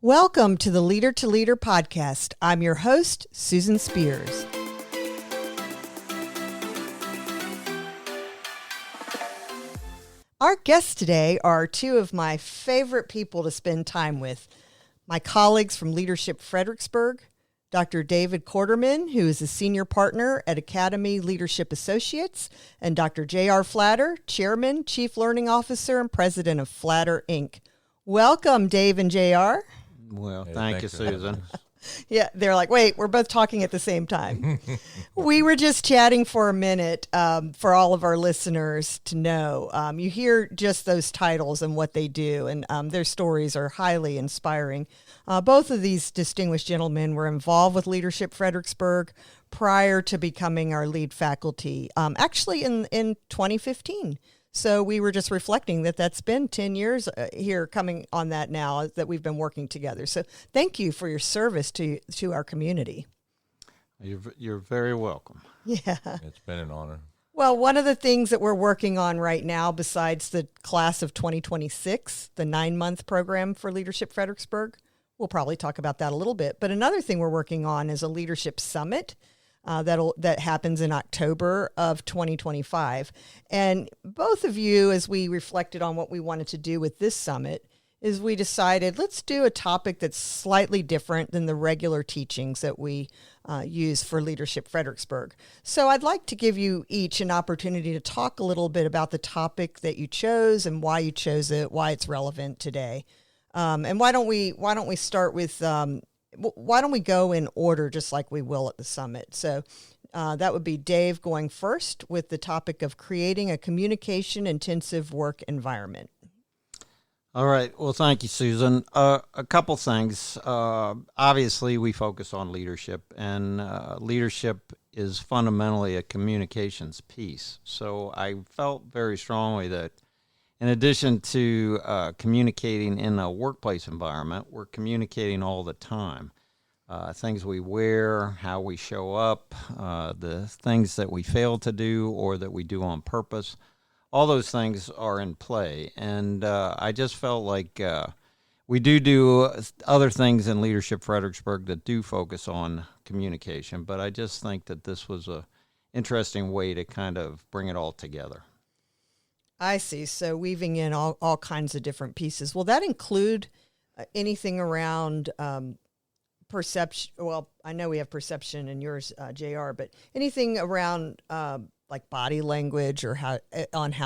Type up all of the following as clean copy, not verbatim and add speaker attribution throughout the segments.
Speaker 1: Welcome to the Leader to Leader podcast. I'm your host, Susan Spears. Our guests today are two of my favorite people to spend time with. My colleagues from Leadership Fredericksburg, Dr. David Corderman, who is a senior partner at Academy Leadership Associates, and Dr. J.R. Flatter, Chairman, Chief Learning Officer, and President of Flatter, Inc. Welcome, Dave and J.R.
Speaker 2: Well, thank you, Susan.
Speaker 1: Yeah, they're like, wait, we're both talking at the same time. We were just chatting for a minute for all of our listeners to know. You hear just those titles and what they do, and their stories are highly inspiring. Both of these distinguished gentlemen were involved with Leadership Fredericksburg prior to becoming our lead faculty, actually in 2015. So we were just reflecting that that's been 10 years here coming on that now that we've been working together. So thank you for your service to our community.
Speaker 2: You're very welcome.
Speaker 1: Yeah.
Speaker 3: It's been an honor.
Speaker 1: Well, one of the things that we're working on right now, besides the class of 2026, the 9-month program for Leadership Fredericksburg, we'll probably talk about that a little bit. But another thing we're working on is a leadership summit. That happens in October of 2025. And both of you, as we reflected on what we wanted to do with this summit, is we decided let's do a topic that's slightly different than the regular teachings that we use for Leadership Fredericksburg. So I'd like to give you each an opportunity to talk a little bit about the topic that you chose and why you chose it, why it's relevant today. And why don't we start with why don't we go in order just like we will at the summit? So that would be Dave going first with the topic of creating a communication-intensive work environment.
Speaker 2: All right. Well, thank you, Susan. A couple things. Obviously, we focus on leadership, and leadership is fundamentally a communications piece. So I felt very strongly that in addition to communicating in a workplace environment, we're communicating all the time. Things we wear, how we show up, the things that we fail to do or that we do on purpose, all those things are in play. And I just felt like we do other things in Leadership Fredericksburg that do focus on communication, but I just think that this was a interesting way to kind of bring it all together.
Speaker 1: I see. So weaving in all kinds of different pieces. Will that include anything around perception? Well, I know we have perception in yours, JR, but anything around like body language or how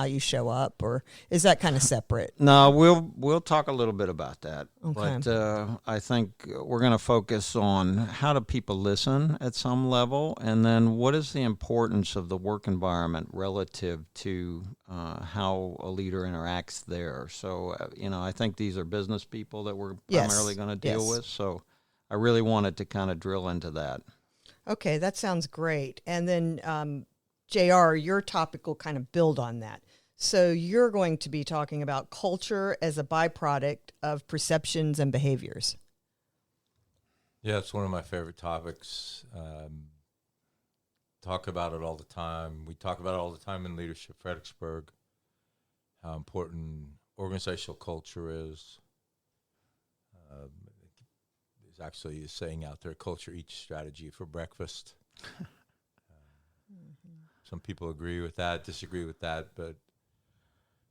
Speaker 1: you show up, or is that kind of separate?
Speaker 2: No, we'll talk a little bit about that. Okay. But I think we're going to focus on how do people listen at some level, and then what is the importance of the work environment relative to how a leader interacts there. So, I think these are business people that we're primarily going to deal with. So I really wanted to kind of drill into that.
Speaker 1: Okay, that sounds great. And then JR, your topic will kind of build on that. So you're going to be talking about culture as a byproduct of perceptions and behaviors.
Speaker 3: Yeah, it's one of my favorite topics. Talk about it all the time. We talk about it all the time in Leadership Fredericksburg, how important organizational culture is. There's actually a saying out there, culture eats strategy for breakfast. Some people agree with that, disagree with that, but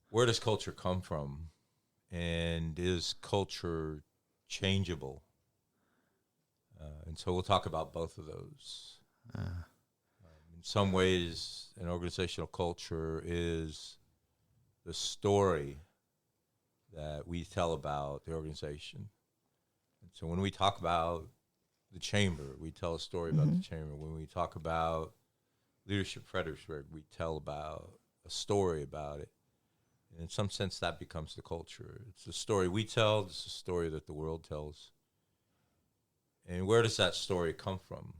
Speaker 3: where does culture come from? And is culture changeable? And so we'll talk about both of those. In some ways, an organizational culture is the story that we tell about the organization. And so when we talk about the chamber, we tell a story about the chamber. When we talk about Leadership Fredericksburg, we tell about a story about it. And in some sense, that becomes the culture. It's the story we tell. It's the story that the world tells. And where does that story come from?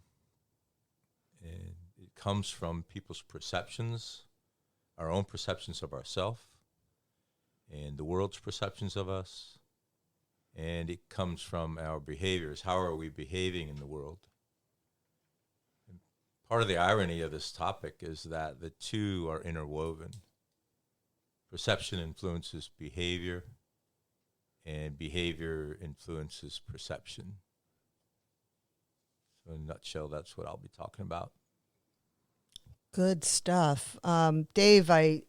Speaker 3: And it comes from people's perceptions, our own perceptions of ourselves, and the world's perceptions of us. And it comes from our behaviors. How are we behaving in the world? Part of the irony of this topic is that the two are interwoven. Perception influences behavior, and behavior influences perception. So in a nutshell, that's what I'll be talking about.
Speaker 1: Good stuff. Dave, I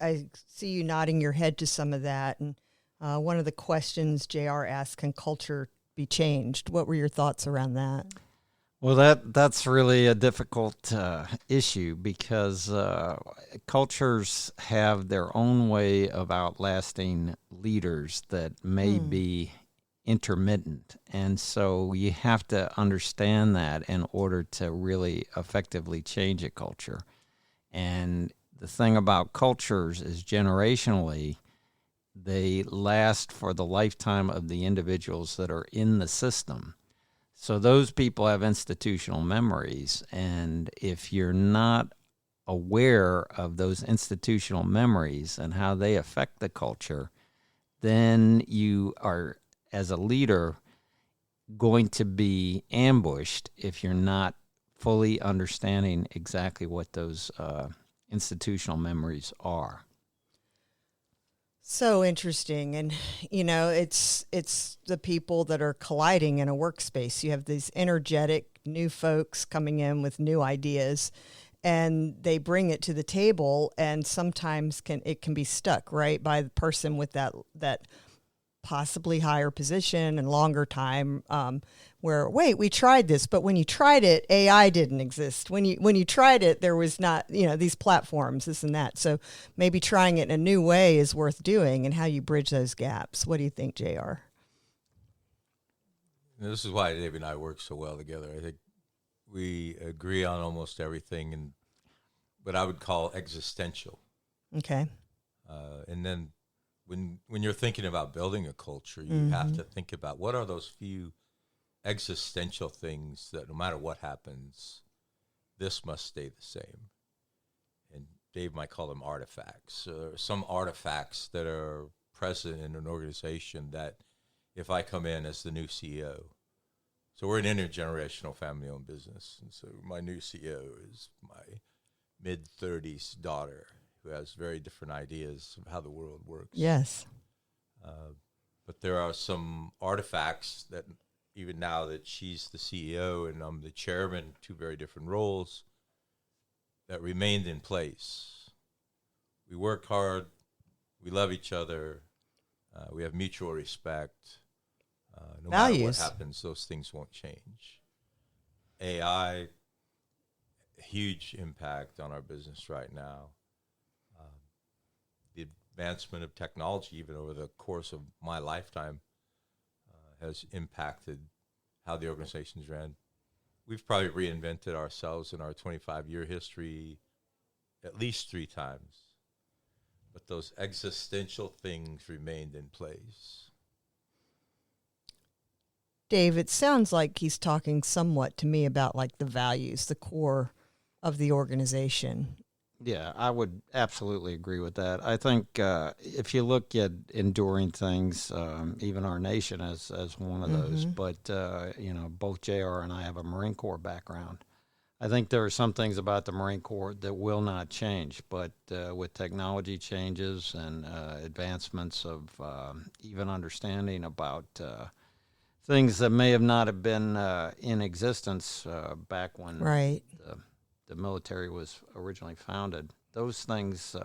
Speaker 1: see you nodding your head to some of that. And one of the questions JR asked, can culture be changed? What were your thoughts around that?
Speaker 2: Well, that's really a difficult issue because cultures have their own way of outlasting leaders that may be intermittent. And so you have to understand that in order to really effectively change a culture. And the thing about cultures is generationally, they last for the lifetime of the individuals that are in the system. So those people have institutional memories, and if you're not aware of those institutional memories and how they affect the culture, then you are, as a leader, going to be ambushed if you're not fully understanding exactly what those institutional memories are.
Speaker 1: So interesting. And, you know, it's the people that are colliding in a workspace. You have these energetic new folks coming in with new ideas, and they bring it to the table, and sometimes it can be stuck, right, by the person with that possibly higher position and longer time, where, wait, we tried this, but when you tried it, AI didn't exist. When you tried it, there was not, these platforms, this and that. So maybe trying it in a new way is worth doing, and how you bridge those gaps. What do you think, JR?
Speaker 3: This is why Dave and I work so well together. I think we agree on almost everything, and what I would call existential.
Speaker 1: Okay.
Speaker 3: And then when you're thinking about building a culture, you have to think about what are those few existential things that no matter what happens, this must stay the same. And Dave might call them artifacts. Some artifacts that are present in an organization that if I come in as the new CEO, so we're an intergenerational family-owned business, and so my new CEO is my mid-30s daughter who has very different ideas of how the world works.
Speaker 1: Yes.
Speaker 3: But there are some artifacts that even now that she's the CEO and I'm the chairman, two very different roles, that remained in place. We work hard. We love each other. We have mutual respect. No matter what happens, those things won't change. AI, huge impact on our business right now. The advancement of technology, even over the course of my lifetime, has impacted how the organization's ran. We've probably reinvented ourselves in our 25-year history at least 3 times. But those existential things remained in place.
Speaker 1: Dave, it sounds like he's talking somewhat to me about like the values, the core of the organization.
Speaker 2: Yeah, I would absolutely agree with that. I think if you look at enduring things, even our nation as one of those, but, both JR and I have a Marine Corps background. I think there are some things about the Marine Corps that will not change, but with technology changes and advancements of even understanding about things that may have not have been in existence back when the military was originally founded, those things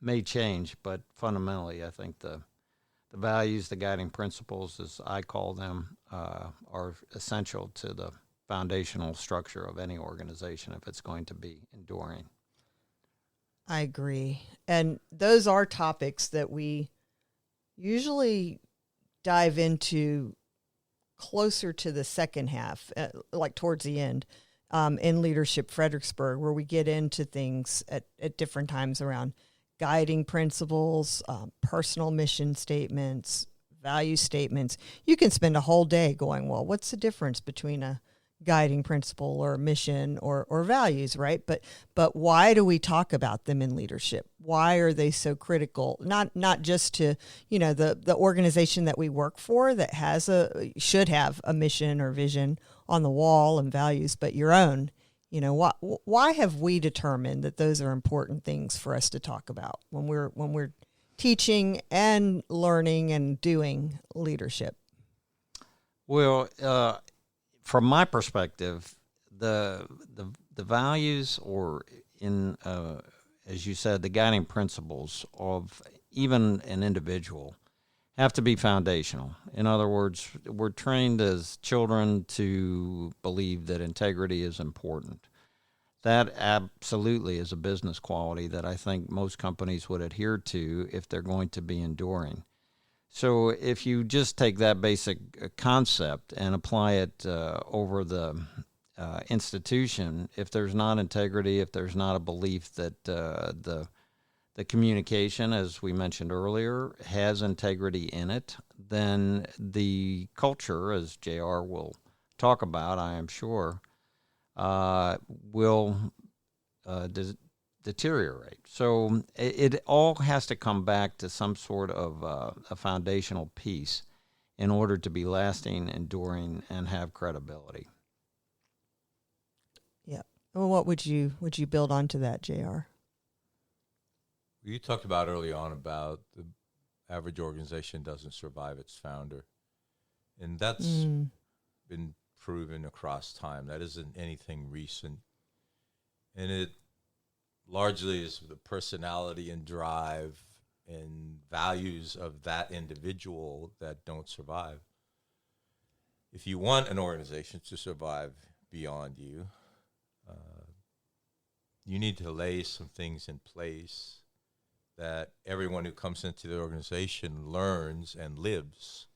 Speaker 2: may change, but fundamentally I think the values, the guiding principles, as I call them, are essential to the foundational structure of any organization if it's going to be enduring.
Speaker 1: I agree. And those are topics that we usually dive into closer to the second half, like towards the end, in Leadership Fredericksburg, where we get into things at different times around guiding principles, personal mission statements, value statements. You can spend a whole day going, well, what's the difference between a guiding principle or mission or values, right? But why do we talk about them in leadership? Why are they so critical? Not just to, the organization that we work for that should have a mission or vision on the wall and values, but your own. Why have we determined that those are important things for us to talk about when we're teaching and learning and doing leadership?
Speaker 2: Well, from my perspective, the values, or in as you said, the guiding principles of even an individual have to be foundational. In other words, we're trained as children to believe that integrity is important. That absolutely is a business quality that I think most companies would adhere to if they're going to be enduring. So if you just take that basic concept and apply it over the institution, if there's not integrity, if there's not a belief that the communication, as we mentioned earlier, has integrity in it, then the culture, as JR will talk about, I am sure, will deteriorate. So it all has to come back to some sort of a foundational piece in order to be lasting, enduring, and have credibility.
Speaker 1: Yeah. Well, what would you build onto that, JR?
Speaker 3: You talked about early on about the average organization doesn't survive its founder. And that's been proven across time. That isn't anything recent. And it largely is the personality and drive and values of that individual that don't survive. If you want an organization to survive beyond you, you need to lay some things in place that everyone who comes into the organization learns and lives.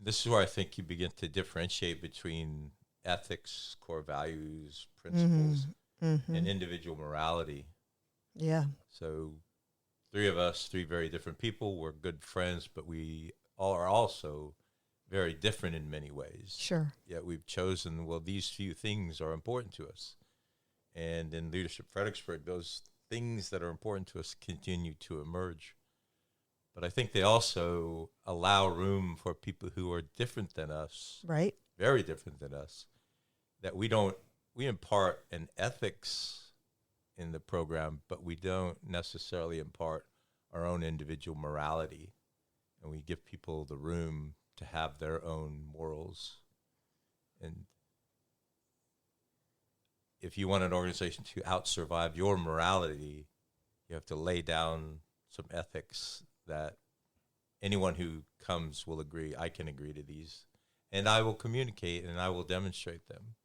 Speaker 3: This is where I think you begin to differentiate between ethics, core values, principles, and individual morality.
Speaker 1: Yeah.
Speaker 3: So 3 of us, 3 very different people, we're good friends, but we all are also very different in many ways.
Speaker 1: Sure.
Speaker 3: Yet we've chosen, well, these few things are important to us. And in Leadership Fredericksburg, those things that are important to us continue to emerge. But I think they also allow room for people who are different than us,
Speaker 1: right?
Speaker 3: Very different than us, that we impart an ethics in the program, but we don't necessarily impart our own individual morality. And we give people the room to have their own morals. And if you want an organization to out-survive your morality, you have to lay down some ethics that anyone who comes will agree, I can agree to these, and I will communicate and I will demonstrate them.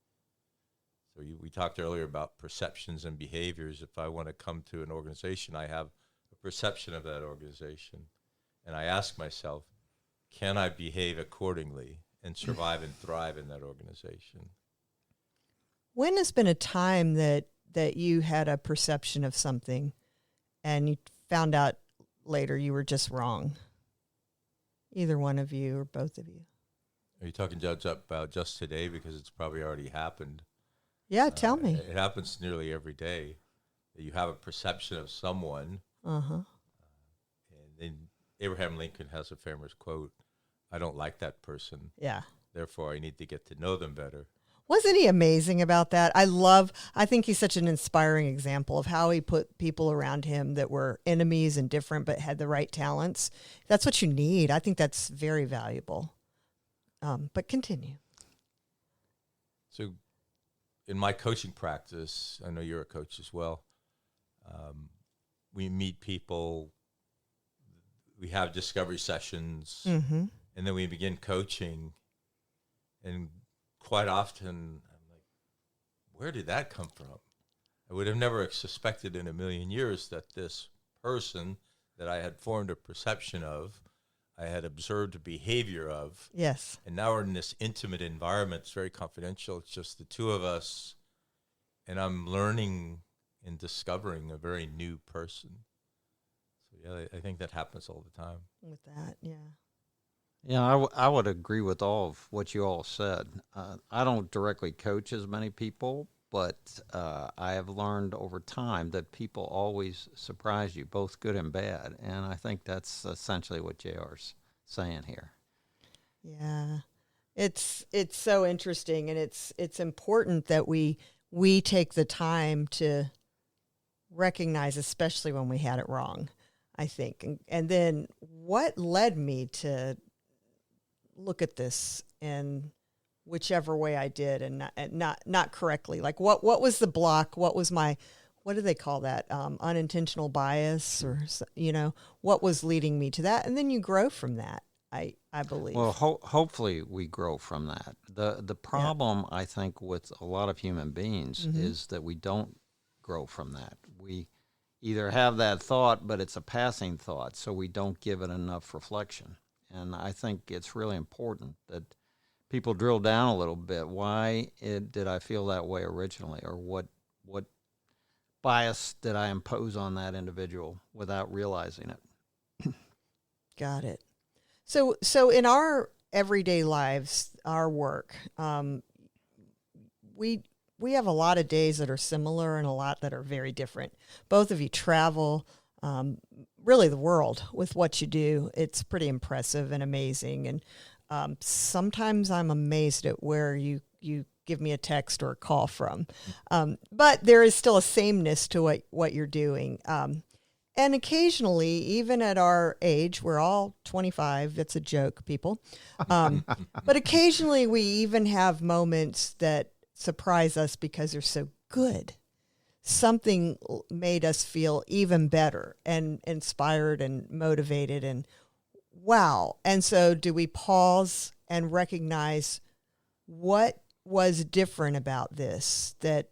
Speaker 3: So we talked earlier about perceptions and behaviors. If I want to come to an organization, I have a perception of that organization, and I ask myself, can I behave accordingly and survive and thrive in that organization?
Speaker 1: When has been a time that you had a perception of something and you found out later you were just wrong? Either one of you or both of you.
Speaker 3: Are you talking, Judge, about just today? Because it's probably already happened.
Speaker 1: Yeah, tell me.
Speaker 3: It happens nearly every day that you have a perception of someone. And then Abraham Lincoln has a famous quote, I don't like that person.
Speaker 1: Yeah.
Speaker 3: Therefore, I need to get to know them better.
Speaker 1: Wasn't he amazing about that? I think he's such an inspiring example of how he put people around him that were enemies and different but had the right talents. That's what you need. I think that's very valuable. But continue.
Speaker 3: So in my coaching practice, I know you're a coach as well, we meet people, we have discovery sessions, and then we begin coaching. And quite often, I'm like, where did that come from? I would have never suspected in a million years that this person that I had formed a perception of, I had observed a behavior of.
Speaker 1: Yes.
Speaker 3: And now we're in this intimate environment. It's very confidential. It's just the 2 of us. And I'm learning and discovering a very new person. So, yeah, I think that happens all the time.
Speaker 1: With that, yeah.
Speaker 2: Yeah, I would agree with all of what you all said. I don't directly coach as many people, but I have learned over time that people always surprise you, both good and bad. And I think that's essentially what JR's saying here.
Speaker 1: Yeah, it's so interesting, and it's important that we take the time to recognize, especially when we had it wrong. I think. And then what led me to look at this in whichever way I did and not correctly. Like what was the block? What was my, what do they call that? Unintentional bias or, what was leading me to that? And then you grow from that, I believe.
Speaker 2: Well, hopefully we grow from that. The problem, I think, with a lot of human beings is that we don't grow from that. We either have that thought, but it's a passing thought, so we don't give it enough reflection. And I think it's really important that people drill down a little bit. Why did I feel that way originally, or what bias did I impose on that individual without realizing it?
Speaker 1: Got it. So in our everyday lives, our work, we have a lot of days that are similar and a lot that are very different. Both of you travel, really the world with what you do. It's pretty impressive and amazing. And sometimes I'm amazed at where you give me a text or a call from. But there is still a sameness to what you're doing. And occasionally, even at our age, we're all 25. It's a joke, people. But occasionally we even have moments that surprise us because they're so good. Something made us feel even better and inspired and motivated and wow. And so do we pause and recognize what was different about this that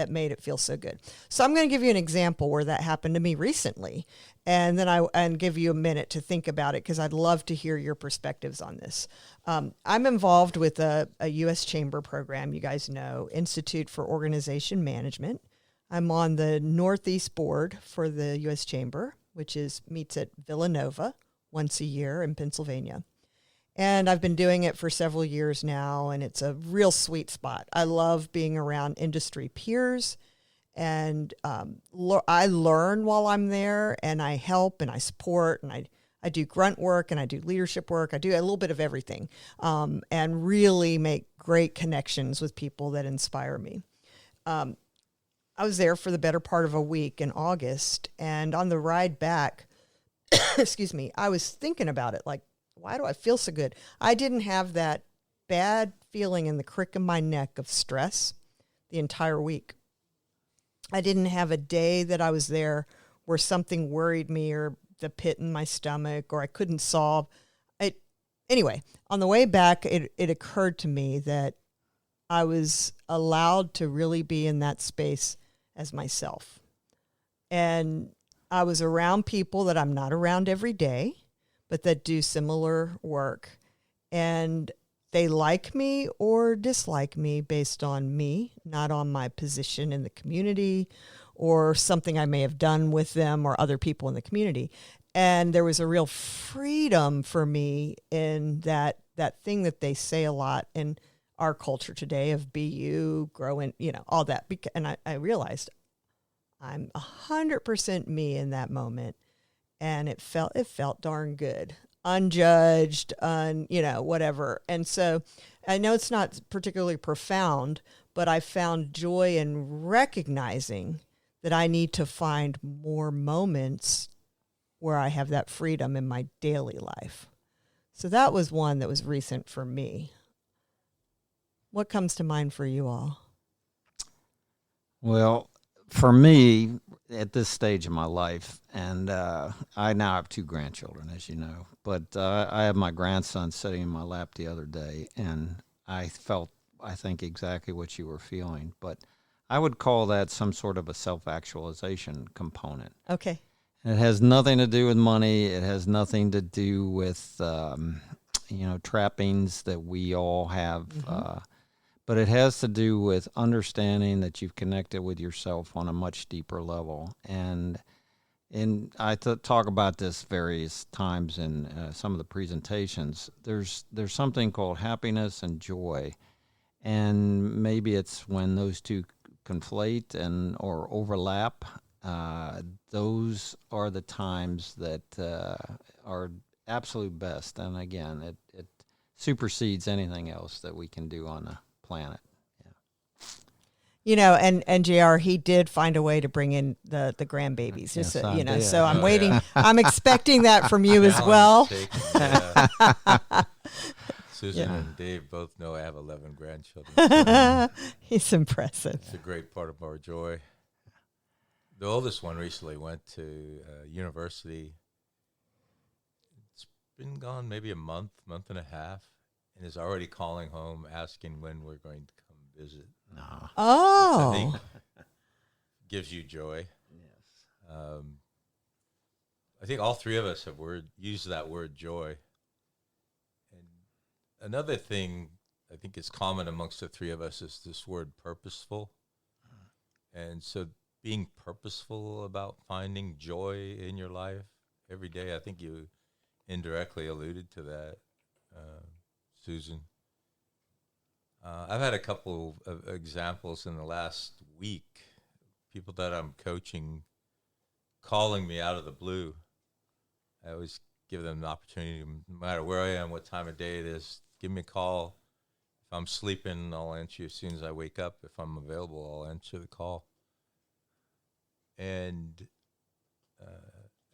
Speaker 1: made it feel so good? So I'm going to give you an example where that happened to me recently, and then and give you a minute to think about it because I'd love to hear your perspectives on this. I'm involved with a U.S. Chamber program, you guys know, Institute for Organization Management. I'm on the Northeast board for the U.S. Chamber, which meets at Villanova once a year in Pennsylvania. And I've been doing it for several years now, and it's a real sweet spot. I love being around industry peers, and I learn while I'm there, and I help, and I support, and I do grunt work, and I do leadership work. I do a little bit of everything, and really make great connections with people that inspire me. I was there for the better part of a week in August, and on the ride back, excuse me, I was thinking about it, like, why do I feel so good? I didn't have that bad feeling in the crick of my neck of stress the entire week. I didn't have a day that I was there where something worried me or the pit in my stomach or I couldn't solve it. Anyway, on the way back, it occurred to me that I was allowed to really be in that space as myself. And I was around people that I'm not around every day, but that do similar work. And they like me or dislike me based on me, not on my position in the community or something I may have done with them or other people in the community. And there was a real freedom for me in that thing that they say a lot in our culture today of be you, grow in, all that. And I realized I'm 100% me in that moment. And it felt darn good, unjudged, whatever. And so I know it's not particularly profound, but I found joy in recognizing that I need to find more moments where I have that freedom in my daily life. So that was one that was recent for me. What comes to mind for you all?
Speaker 2: Well, for me, at this stage of my life, and I now have 2 grandchildren, as you know, but I have my grandson sitting in my lap the other day, and I think, exactly what you were feeling, but I would call that some sort of a self-actualization component.
Speaker 1: Okay.
Speaker 2: And it has nothing to do with money. It has nothing to do with, trappings that we all have, but it has to do with understanding that you've connected with yourself on a much deeper level. And I talk about this various times in some of the presentations. There's something called happiness and joy. And maybe it's when those two conflate or overlap. Those are the times that are absolute best. And again, it supersedes anything else that we can do on the planet.
Speaker 1: And JR, he did find a way to bring in the grandbabies.
Speaker 2: Yes,
Speaker 1: Just,
Speaker 2: I did.
Speaker 1: so I'm
Speaker 3: Oh,
Speaker 1: waiting.
Speaker 3: yeah.
Speaker 1: I'm expecting that from you as
Speaker 3: Challenge
Speaker 1: well.
Speaker 3: taken, yeah. Susan
Speaker 1: Yeah.
Speaker 3: and Dave both know I have 11 grandchildren. So
Speaker 1: He's impressive.
Speaker 3: it's a great part of our joy. The oldest one recently went to university. It's been gone maybe a month and a half, and is already calling home asking when we're going to come visit.
Speaker 2: No.
Speaker 3: I
Speaker 1: Oh,
Speaker 3: think gives you joy.
Speaker 2: Yes.
Speaker 3: I think all three of us have used that word joy. And another thing I think is common amongst the three of us is this word purposeful. And so being purposeful about finding joy in your life every day, I think you indirectly alluded to that, Susan. I've had a couple of examples in the last week, people that I'm coaching calling me out of the blue. I always give them the opportunity, no matter where I am, what time of day it is, give me a call. If I'm sleeping, I'll answer you as soon as I wake up. If I'm available, I'll answer the call. And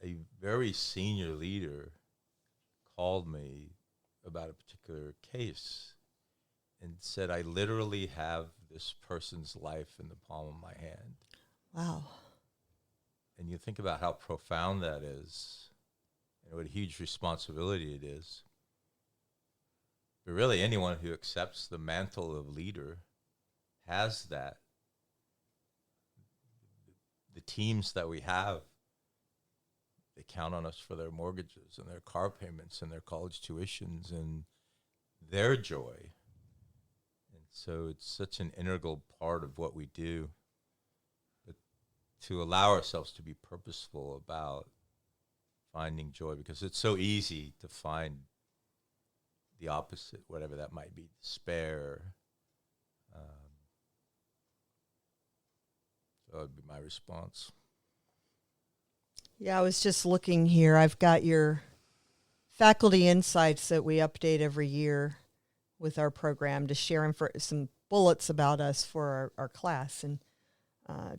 Speaker 3: a very senior leader called me about a particular case and said, I literally have this person's life in the palm of my hand.
Speaker 1: wow.
Speaker 3: And you think about how profound that is and what a huge responsibility it is. But really, anyone who accepts the mantle of leader has that. The teams that we have, they count on us for their mortgages and their car payments and their college tuitions and their joy. And so it's such an integral part of what we do. But to allow ourselves to be purposeful about finding joy, because it's so easy to find the opposite, whatever that might be, despair. So that would be my response.
Speaker 1: Yeah, I was just looking here. I've got your faculty insights that we update every year with our program to share some bullets about us for our class. And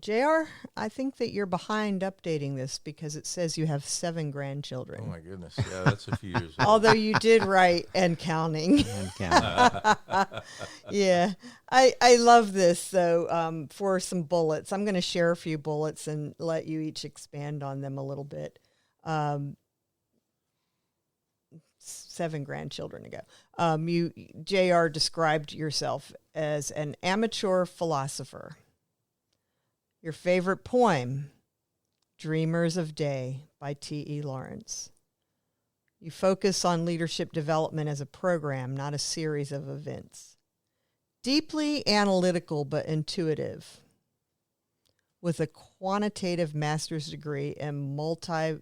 Speaker 1: JR, I think that you're behind updating this because it says you have 7 grandchildren.
Speaker 3: Oh, my goodness. Yeah, that's a few years old.
Speaker 1: Although you did write and counting.
Speaker 2: And counting.
Speaker 1: Yeah. I love this, though, for some bullets. I'm going to share a few bullets and let you each expand on them a little bit. 7 grandchildren ago. JR described yourself as an amateur philosopher. Your favorite poem, Dreamers of Day by T.E. Lawrence. You focus on leadership development as a program, not a series of events. Deeply analytical but intuitive, with a quantitative master's degree in multivariate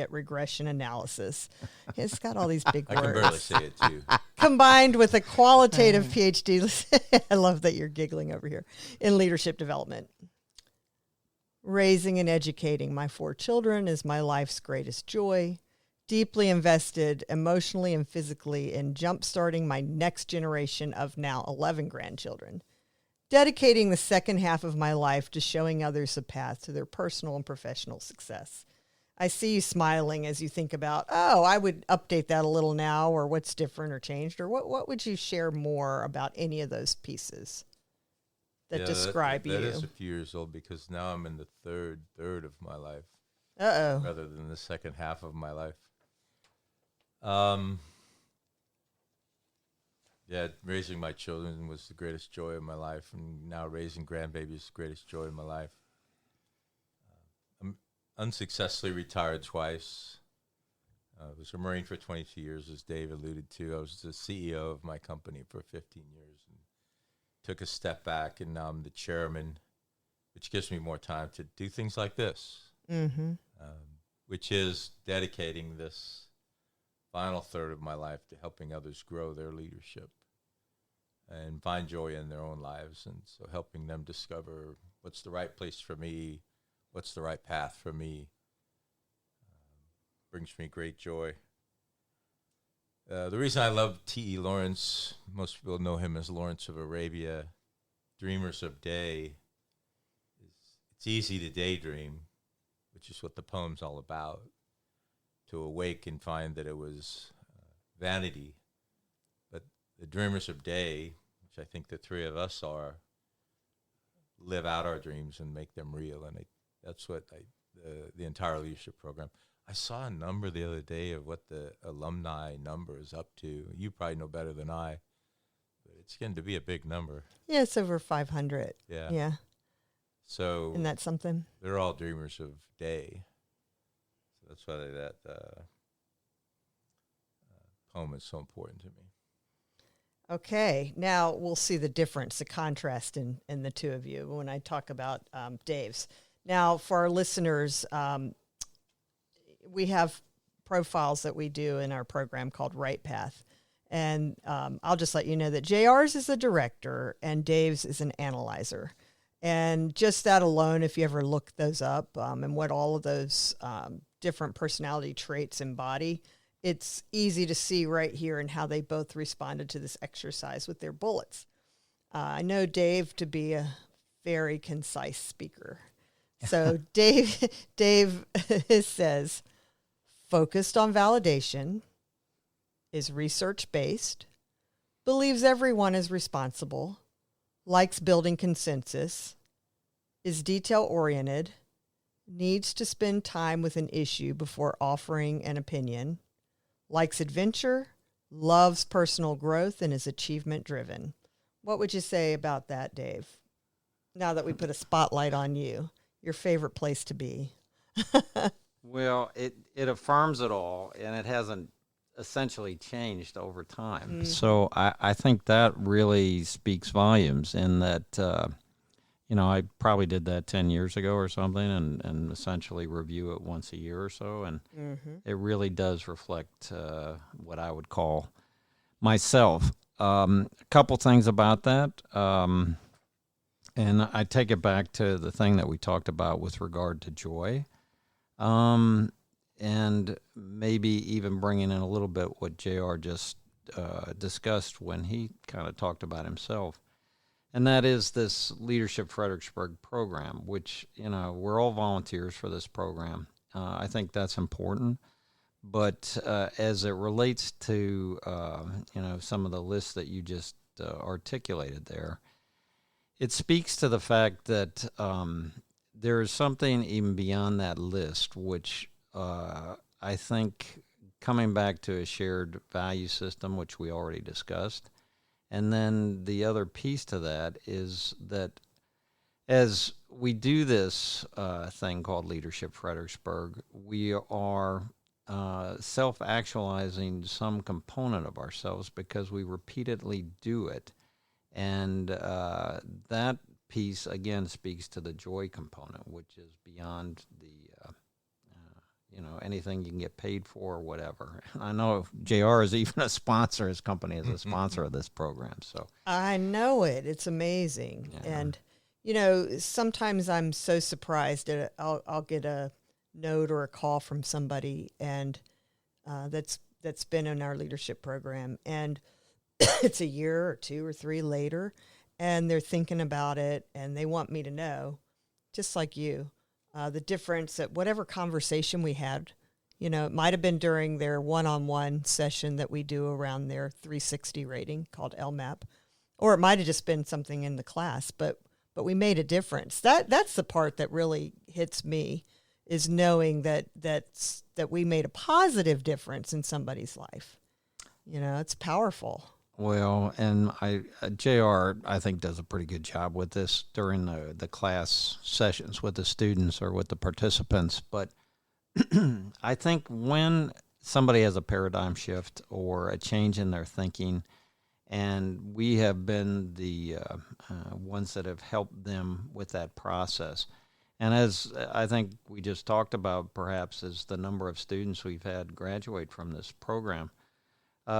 Speaker 1: regression analysis. It's got all these big
Speaker 3: I
Speaker 1: words.
Speaker 3: can barely say it, too.
Speaker 1: Combined with a qualitative PhD. I love that you're giggling over here. In leadership development. Raising and educating my 4 children is my life's greatest joy. Deeply invested emotionally and physically in jumpstarting my next generation of now 11 grandchildren. Dedicating the second half of my life to showing others a path to their personal and professional success. I see you smiling as you think about, I would update that a little now, or what's different or changed, or what would you share more about any of those pieces that describe you?
Speaker 3: That is a few years old because now I'm in the third of my life.
Speaker 1: Uh-oh.
Speaker 3: Rather than the second half of my life. Yeah, raising my children was the greatest joy of my life, and now raising grandbabies is the greatest joy of my life. I'm unsuccessfully retired twice. I was a Marine for 22 years, as Dave alluded to. I was the CEO of my company for 15 years and took a step back, and now I'm the chairman, which gives me more time to do things like this, which is dedicating this final third of my life to helping others grow their leadership and find joy in their own lives. And so helping them discover what's the right place for me, what's the right path for me, brings me great joy. The reason I love T.E. Lawrence, most people know him as Lawrence of Arabia, dreamers of day, it's easy to daydream, which is what the poem's all about, to awake and find that it was vanity. But the dreamers of day, which I think the three of us are, live out our dreams and make them real. And that's what the entire leadership program. I saw a number the other day of what the alumni number is up to. You probably know better than I, but it's going to be a big number.
Speaker 1: Yeah, it's over 500.
Speaker 3: Yeah.
Speaker 1: Yeah.
Speaker 3: So
Speaker 1: Isn't that something?
Speaker 3: they're all dreamers of day. So that's why that poem is so important to me.
Speaker 1: Okay, now we'll see the difference, the contrast in the two of you when I talk about Dave's. Now, for our listeners, we have profiles that we do in our program called Right Path. And I'll just let you know that JR's is a director and Dave's is an analyzer. And just that alone, if you ever look those up and what all of those different personality traits embody, it's easy to see right here in how they both responded to this exercise with their bullets. I know Dave to be a very concise speaker. So Dave says, focused on validation, is research-based, believes everyone is responsible, likes building consensus, is detail-oriented, needs to spend time with an issue before offering an opinion, likes adventure, loves personal growth, and is achievement-driven. What would you say about that, Dave? Now that we put a spotlight on you, your favorite place to be.
Speaker 2: Well, it affirms it all, and it hasn't essentially changed over time. So I think that really speaks volumes in that, I probably did that 10 years ago or something and essentially review it once a year or so. And it really does reflect what I would call myself. A couple things about that. And I take it back to the thing that we talked about with regard to joy. And maybe even bringing in a little bit what JR just discussed when he kind of talked about himself. And that is this Leadership Fredericksburg program, which, we're all volunteers for this program. I think that's important. But as it relates to, some of the lists that you just articulated there, it speaks to the fact that there is something even beyond that list, which I think coming back to a shared value system, which we already discussed. And then the other piece to that is that as we do this thing called Leadership Fredericksburg, we are self-actualizing some component of ourselves because we repeatedly do it. And that piece, again, speaks to the joy component, which is beyond the anything you can get paid for or whatever. I know JR is even a sponsor. His company is a sponsor of this program. So
Speaker 1: I know it. It's amazing.
Speaker 2: Yeah.
Speaker 1: And, sometimes I'm so surprised that I'll get a note or a call from somebody and that's been in our leadership program. And it's a year or 2 or 3 later, and they're thinking about it, and they want me to know, just like you, the difference at whatever conversation we had. It might have been during their one-on-one session that we do around their 360 rating called LMAP, or it might have just been something in the class, but we made a difference. That's the part that really hits me, is knowing that we made a positive difference in somebody's life. It's powerful.
Speaker 2: Well, and JR, I think, does a pretty good job with this during the class sessions with the students or with the participants. But I think when somebody has a paradigm shift or a change in their thinking, and we have been the ones that have helped them with that process. And as I think we just talked about, perhaps, is the number of students we've had graduate from this program.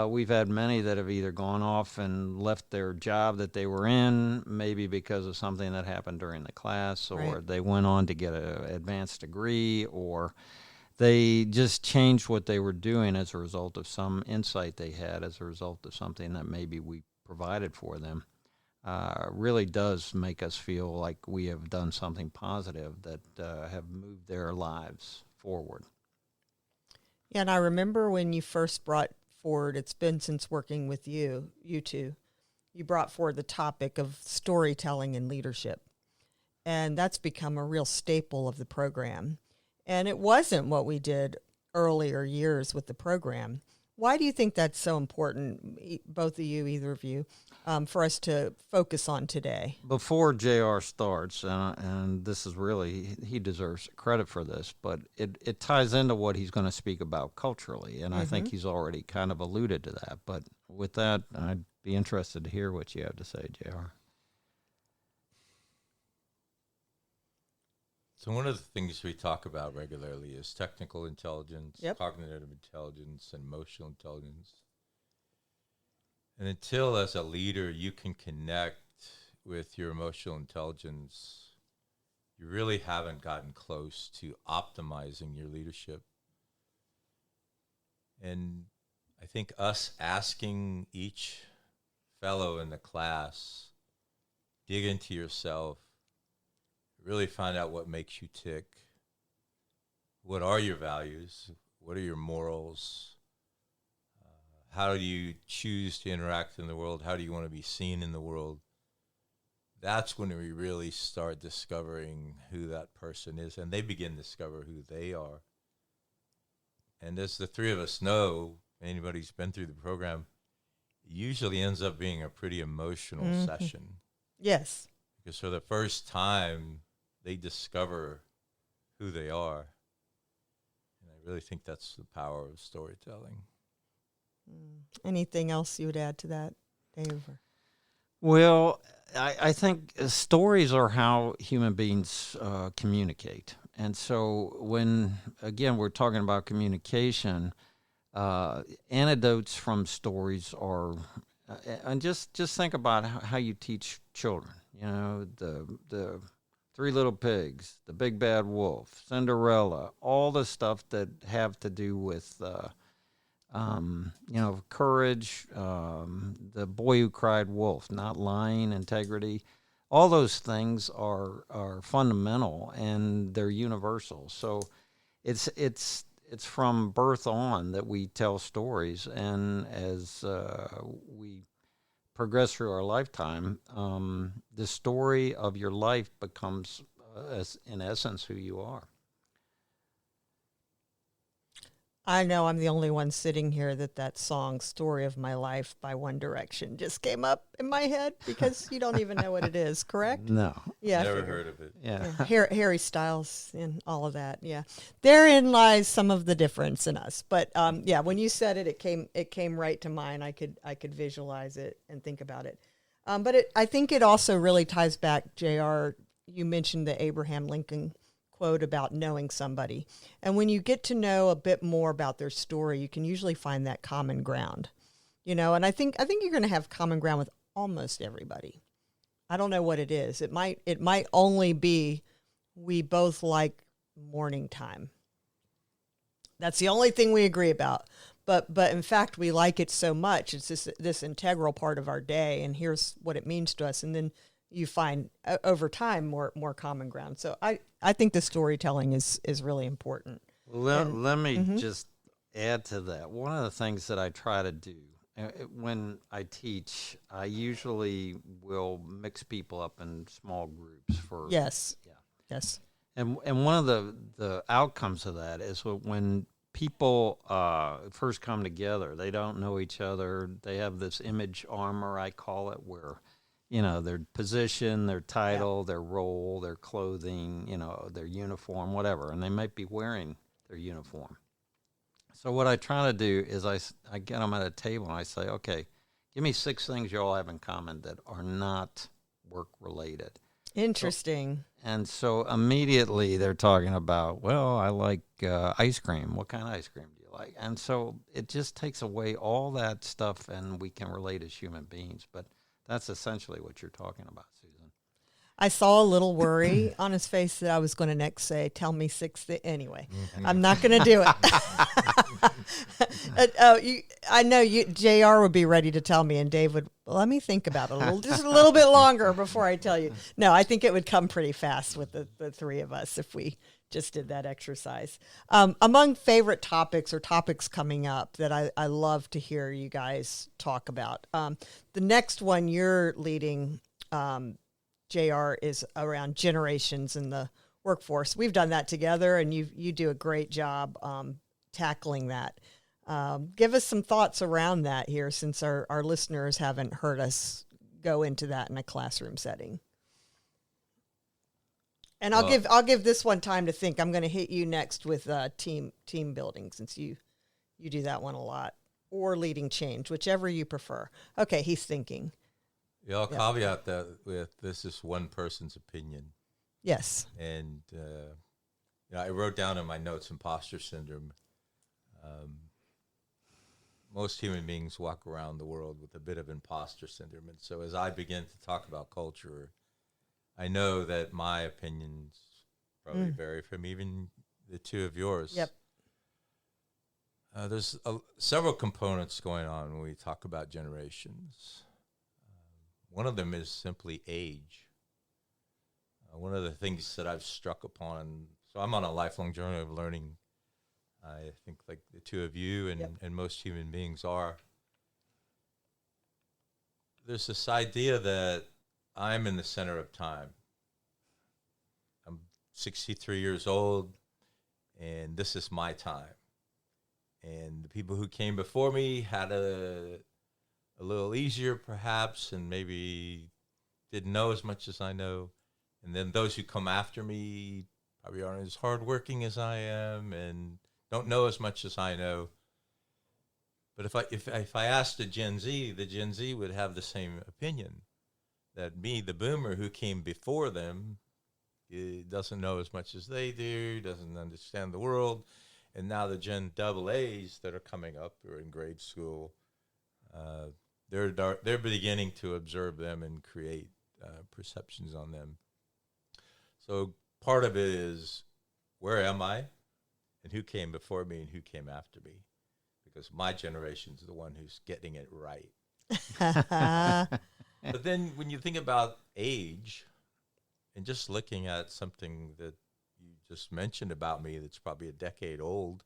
Speaker 2: We've had many that have either gone off and left their job that they were in, maybe because of something that happened during the class, or
Speaker 1: Right.
Speaker 2: they went on to get an advanced degree, or they just changed what they were doing as a result of some insight they had as a result of something that maybe we provided for them. really does make us feel like we have done something positive that have moved their lives forward.
Speaker 1: Yeah, and I remember when you first brought forward, it's been since working with you two, you brought forward the topic of storytelling and leadership. And that's become a real staple of the program. And it wasn't what we did earlier years with the program. Why do you think that's so important, both of you, either of you, for us to focus on today?
Speaker 2: Before JR starts, and this is really, he deserves credit for this, but it ties into what he's going to speak about culturally, and I think he's already kind of alluded to that. But with that, I'd be interested to hear what you have to say, JR.
Speaker 3: So one of the things we talk about regularly is technical intelligence, cognitive intelligence, and emotional intelligence. And until, as a leader, you can connect with your emotional intelligence, you really haven't gotten close to optimizing your leadership. And I think us asking each fellow in the class, dig into yourself, really find out what makes you tick. What are your values? What are your morals? How do you choose to interact in the world? How do you want to be seen in the world? That's when we really start discovering who that person is, and they begin to discover who they are. And as the three of us know, anybody who's been through the program, it usually ends up being a pretty emotional session.
Speaker 1: Yes.
Speaker 3: Because for the first time, they discover who they are. And I really think that's the power of storytelling.
Speaker 1: Anything else you would add to that, Dave?
Speaker 2: Well, I think stories are how human beings communicate. And so when, again, we're talking about communication, anecdotes from stories are, and just think about how you teach children. You know, the Three Little Pigs, The Big Bad Wolf, Cinderella, all the stuff that have to do with, courage, The Boy Who Cried Wolf, not lying, integrity. All those things are fundamental and they're universal. So it's from birth on that we tell stories, and as we progress through our lifetime, the story of your life becomes, in essence, who you are.
Speaker 1: I know I'm the only one sitting here that song "Story of My Life" by One Direction just came up in my head, because you don't even know what it is, correct?
Speaker 2: No.
Speaker 1: Yeah.
Speaker 3: Never heard of it.
Speaker 2: Yeah.
Speaker 1: Harry Styles and all of that. Yeah. Therein lies some of the difference in us. But when you said it came right to mind. I could visualize it and think about it. But I think it also really ties back, JR. You mentioned the Abraham Lincoln quote about knowing somebody. And when you get to know a bit more about their story, you can usually find that common ground. You know, and I think you're going to have common ground with almost everybody. I don't know what it is. It might only be we both like morning time. That's the only thing we agree about. But in fact, we like it so much. It's this integral part of our day, and here's what it means to us. And then you find over time more common ground. So I think the storytelling is really important.
Speaker 2: Let me just add to that. One of the things that I try to do when I teach, I usually will mix people up in small groups for
Speaker 1: Yes.
Speaker 2: Yeah.
Speaker 1: Yes.
Speaker 2: And one of the outcomes of that is when people first come together, they don't know each other. They have this image armor, I call it, where, you know, their position, their title, their role, their clothing, you know, their uniform, whatever. And they might be wearing their uniform. So what I try to do is I get them at a table and I say, okay, give me 6 things you all have in common that are not work-related.
Speaker 1: Interesting.
Speaker 2: And so immediately they're talking about, well, I like ice cream. What kind of ice cream do you like? And so it just takes away all that stuff, and we can relate as human beings. But that's essentially what you're talking about, Susan.
Speaker 1: I saw a little worry on his face that I was going to next say, tell me anyway, I'm not going to do it. I know JR would be ready to tell me, and Dave would, let me think about it just a little bit longer before I tell you. No, I think it would come pretty fast with the three of us if we just did that exercise. Among favorite topics or topics coming up that I love to hear you guys talk about. The next one you're leading, JR, is around generations in the workforce. We've done that together, and you do a great job tackling that. Give us some thoughts around that here, since our listeners haven't heard us go into that in a classroom setting. And I'll give this one time to think. I'm going to hit you next with team building, since you do that one a lot, or leading change, whichever you prefer. Okay, he's thinking.
Speaker 3: Yeah, I'll caveat that with this is one person's opinion.
Speaker 1: Yes.
Speaker 3: And I wrote down in my notes imposter syndrome. Most human beings walk around the world with a bit of imposter syndrome. And so as I begin to talk about culture, I know that my opinions probably vary from even the two of yours.
Speaker 1: Yep.
Speaker 3: There's several components going on when we talk about generations. One of them is simply age. One of the things that I've struck upon, so I'm on a lifelong journey of learning, I think like the two of you and most human beings are. There's this idea that I'm in the center of time. I'm 63 years old, and this is my time. And the people who came before me had a little easier, perhaps, and maybe didn't know as much as I know. And then those who come after me probably aren't as hardworking as I am and don't know as much as I know. But if I asked the Gen Z would have the same opinion, that me, the boomer who came before them, doesn't know as much as they do, doesn't understand the world. And now the Gen AA's that are coming up, who are in grade school, they're beginning to observe them and create perceptions on them. So part of it is, where am I, and who came before me and who came after me? Because my generation's the one who's getting it right. But then when you think about age, and just looking at something that you just mentioned about me that's probably a decade old,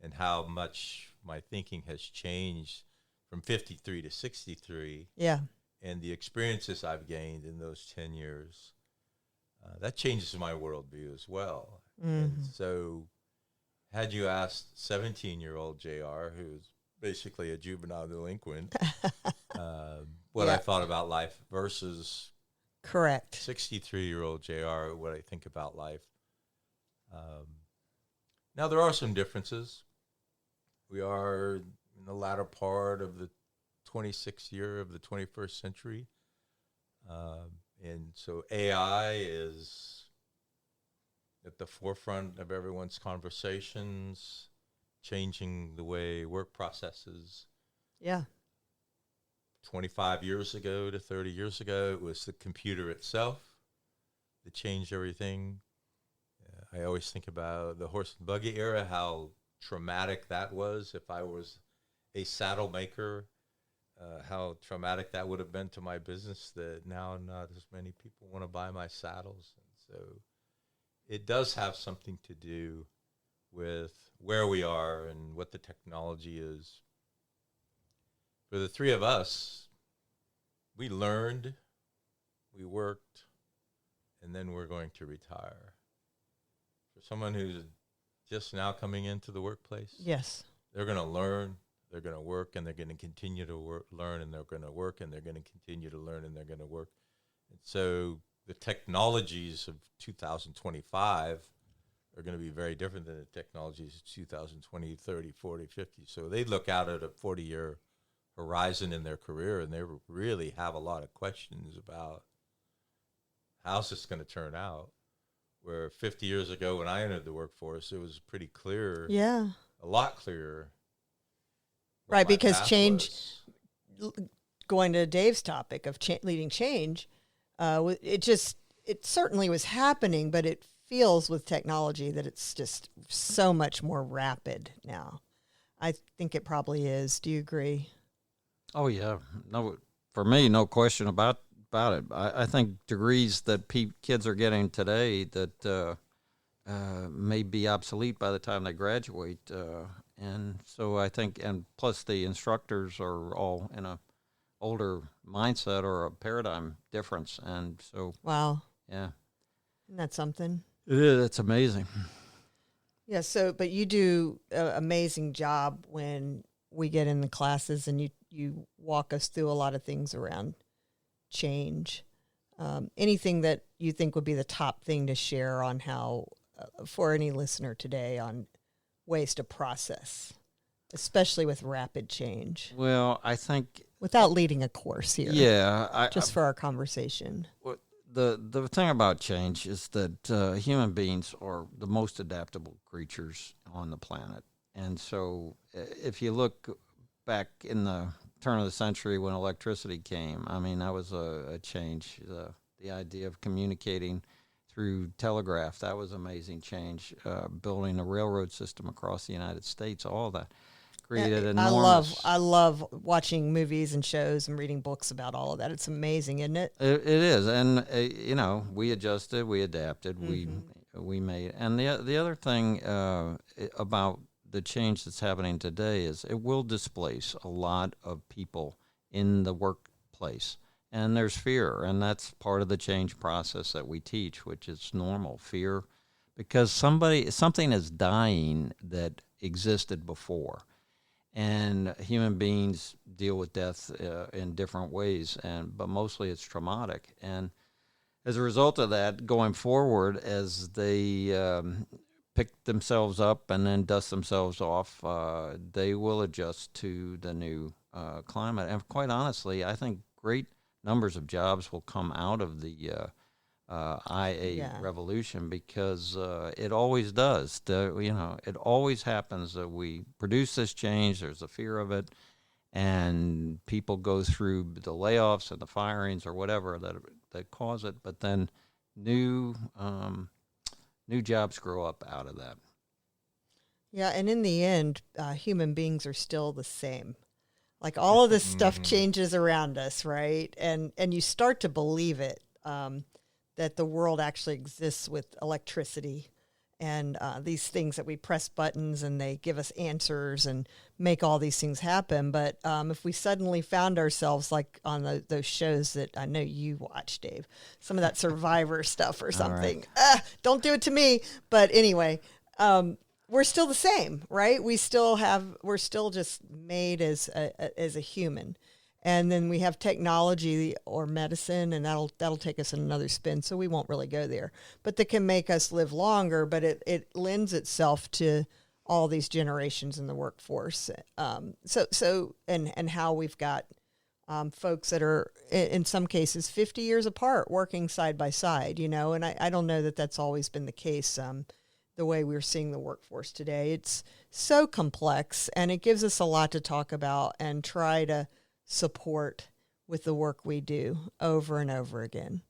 Speaker 3: and how much my thinking has changed from 53 to 63.
Speaker 1: Yeah.
Speaker 3: And the experiences I've gained in those 10 years, that changes my worldview as well.
Speaker 1: Mm-hmm.
Speaker 3: And so had you asked 17-year-old JR, who's basically a juvenile delinquent, what I thought about life versus
Speaker 1: correct
Speaker 3: 63-year-old JR, what I think about life. Now, there are some differences. We are in the latter part of the 26th year of the 21st century. And so AI is at the forefront of everyone's conversations, changing the way work processes.
Speaker 1: Yeah.
Speaker 3: 25 years ago to 30 years ago, it was the computer itself that changed everything. I always think about the horse and buggy era, how traumatic that was. If I was a saddle maker, how traumatic that would have been to my business, that now not as many people want to buy my saddles. And so it does have something to do with where we are and what the technology is. For the three of us, we learned, we worked, and then we're going to retire. For someone who's just now coming into the workplace,
Speaker 1: yes,
Speaker 3: they're going to learn, they're going to work, and they're going to continue to learn, and they're going to work, and they're going to continue to learn, and they're going to work. And so the technologies of 2025 are going to be very different than the technologies of 2020, 30, 40, 50. So they look out at a 40-year horizon in their career, and they really have a lot of questions about how's this going to turn out. Where 50 years ago when I entered the workforce, it was pretty clear,
Speaker 1: yeah,
Speaker 3: a lot clearer.
Speaker 1: Right, because change, going to Dave's topic of leading change, it just, it certainly was happening, but it feels with technology that it's just so much more rapid now. I think it probably is. Do you agree?
Speaker 2: Oh yeah, no, for me, no question about it. I think degrees that kids are getting today that may be obsolete by the time they graduate, and so I think, and plus the instructors are all in a older mindset or a paradigm difference, and so
Speaker 1: Wow.
Speaker 2: yeah,
Speaker 1: Isn't that something?
Speaker 2: it is. It's amazing.
Speaker 1: Yeah. So, but you do an amazing job when we get in the classes and you walk us through a lot of things around change. Anything that you think would be the top thing to share on how, for any listener today, on ways to process, especially with rapid change,
Speaker 2: Well, I think,
Speaker 1: without leading a course here.
Speaker 2: yeah,
Speaker 1: Just for our conversation.
Speaker 2: the thing about change is that human beings are the most adaptable creatures on the planet, and so if you look back in the turn of the century when electricity came, I mean that was a change. The idea of communicating through telegraph, that was an amazing change. Building a railroad system across the United States, all that created enormous.
Speaker 1: I love watching movies and shows and reading books about all of that. It's amazing, isn't it?
Speaker 2: It is, and we adjusted, we adapted, we made. And the other thing about the change that's happening today is it will displace a lot of people in the workplace, and there's fear, and that's part of the change process that we teach, which is normal fear, because something is dying that existed before. And human beings deal with death in different ways, but mostly it's traumatic. And as a result of that, going forward, as they pick themselves up and then dust themselves off, they will adjust to the new climate. And quite honestly, I think great numbers of jobs will come out of the IA revolution, because it always does. It always happens that we produce this change. There's a fear of it, and people go through the layoffs and the firings or whatever that cause it. But then new jobs grow up out of that.
Speaker 1: Yeah, and in the end, human beings are still the same. Like all of this stuff changes around us, right? And you start to believe it. That the world actually exists with electricity and these things that we press buttons and they give us answers and make all these things happen. But if we suddenly found ourselves like on those shows that I know you watch, Dave, some of that Survivor stuff or something, don't do it to me. But anyway, we're still the same, right? We're still just made as a human. And then we have technology or medicine, and that'll take us in another spin, so we won't really go there. But that can make us live longer, but it lends itself to all these generations in the workforce. And how we've got folks that are, in some cases, 50 years apart, working side by side, and I don't know that that's always been the case, the way we're seeing the workforce today. It's so complex, and it gives us a lot to talk about and try to support with the work we do over and over again.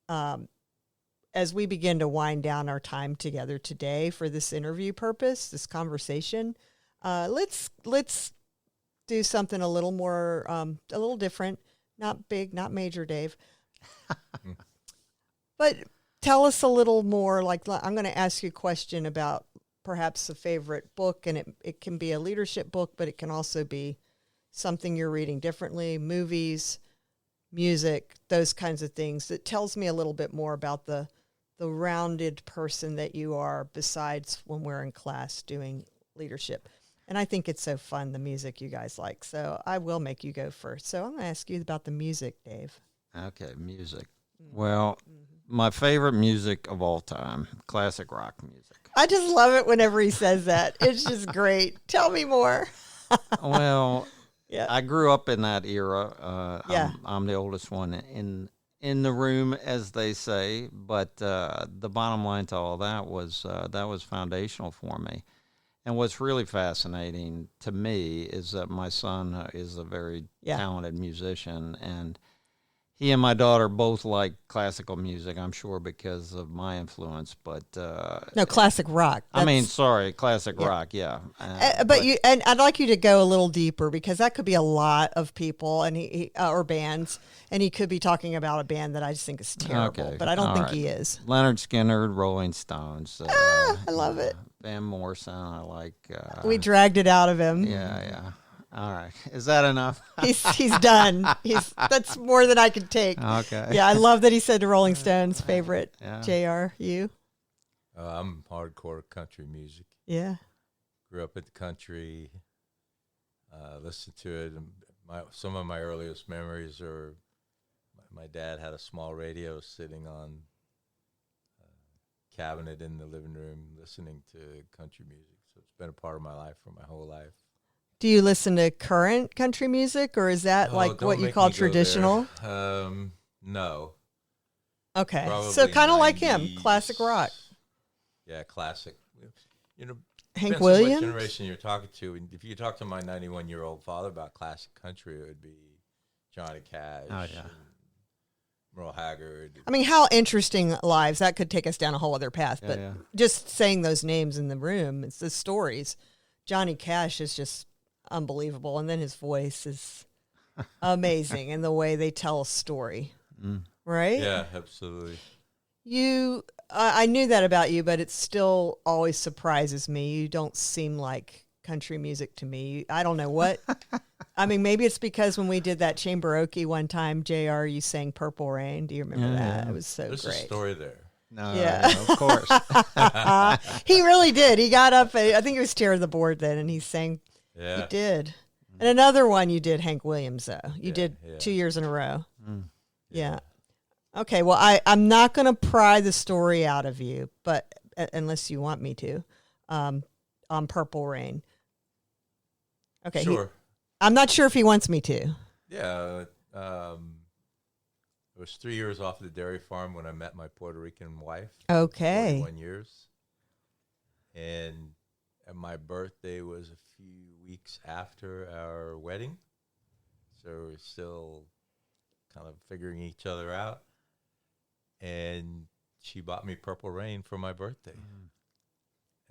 Speaker 1: As we begin to wind down our time together today for this interview purpose, this conversation, let's do something a little more, a little different, not big, not major, Dave. But tell us a little more, like I'm going to ask you a question about perhaps a favorite book, and it can be a leadership book, but it can also be something you're reading differently, movies, music, those kinds of things. That tells me a little bit more about the rounded person that you are, besides when we're in class doing leadership. And I think it's so fun, the music you guys like. So I will make you go first. So I'm going to ask you about the music, Dave.
Speaker 2: Okay, music. Well, my favorite music of all time, classic rock music.
Speaker 1: I just love it whenever he says that. It's just great. Tell me more.
Speaker 2: Well,
Speaker 1: yeah,
Speaker 2: I grew up in that era. I'm the oldest one in the room, as they say. But the bottom line to all that was foundational for me. And what's really fascinating to me is that my son is a very talented musician, and he and my daughter both like classical music, I'm sure because of my influence, but
Speaker 1: No, classic rock.
Speaker 2: I mean,
Speaker 1: That's-
Speaker 2: sorry, classic rock, yeah.
Speaker 1: but you and I'd like you to go a little deeper because that could be a lot of people and he or bands, and he could be talking about a band that I just think is terrible,
Speaker 2: Okay,
Speaker 1: but I don't
Speaker 2: all
Speaker 1: think
Speaker 2: right.
Speaker 1: he is.
Speaker 2: Leonard Skinner, Rolling Stones.
Speaker 1: I love it.
Speaker 2: Van Morrison, I like.
Speaker 1: We dragged it out of him.
Speaker 2: Yeah. All right. Is that enough?
Speaker 1: He's done. That's more than I could take.
Speaker 2: Okay.
Speaker 1: Yeah, I love that he said the Rolling Stones favorite.
Speaker 2: Yeah.
Speaker 1: JR, you?
Speaker 3: I'm hardcore country music.
Speaker 1: Yeah.
Speaker 3: Grew up in the country, listened to it. And some of my earliest memories are my dad had a small radio sitting on a cabinet in the living room listening to country music. So it's been a part of my life for my whole life.
Speaker 1: Do you listen to current country music, or is that like
Speaker 3: don't
Speaker 1: what you
Speaker 3: make
Speaker 1: call
Speaker 3: me go
Speaker 1: traditional?
Speaker 3: there. No.
Speaker 1: Okay.
Speaker 3: Probably
Speaker 1: So kind of like him,
Speaker 3: 90s.
Speaker 1: classic rock.
Speaker 3: Yeah, classic. You know,
Speaker 1: Hank
Speaker 3: depends on what
Speaker 1: Williams?
Speaker 3: generation you're talking to. And if you talk to my 91-year-old father about classic country, it would be Johnny Cash,
Speaker 2: Oh, yeah.
Speaker 3: and Merle Haggard.
Speaker 1: I mean, how interesting lives. That could take us down a whole other path. But
Speaker 2: Yeah.
Speaker 1: just saying those names in the room, it's the stories. Johnny Cash is just unbelievable. And then his voice is amazing and the way they tell a story. Right?
Speaker 3: Yeah, absolutely.
Speaker 1: I knew that about you, but it still always surprises me. You don't seem like country music to me. I don't know what. I mean, maybe it's because when we did that Chamberoke one time, JR, you sang Purple Rain. Do you remember that?
Speaker 2: Yeah.
Speaker 1: It was so
Speaker 3: There's
Speaker 1: great.
Speaker 3: a story there.
Speaker 2: No,
Speaker 1: Yeah.
Speaker 2: of course.
Speaker 1: He really did. He got up. I think he was chair of the board then, and he sang.
Speaker 3: Yeah.
Speaker 1: He did. And another one you did, Hank Williams, though. You did
Speaker 3: yeah.
Speaker 1: 2 years in a row. Yeah. Okay, well, I'm not going to pry the story out of you, but unless you want me to, on Purple Rain. Okay.
Speaker 3: Sure.
Speaker 1: I'm not sure if he wants me to.
Speaker 3: Yeah. I was 3 years off the dairy farm when I met my Puerto Rican wife.
Speaker 1: Okay.
Speaker 3: 41 years. And my birthday was a few weeks after our wedding. So we're still kind of figuring each other out. And she bought me Purple Rain for my birthday.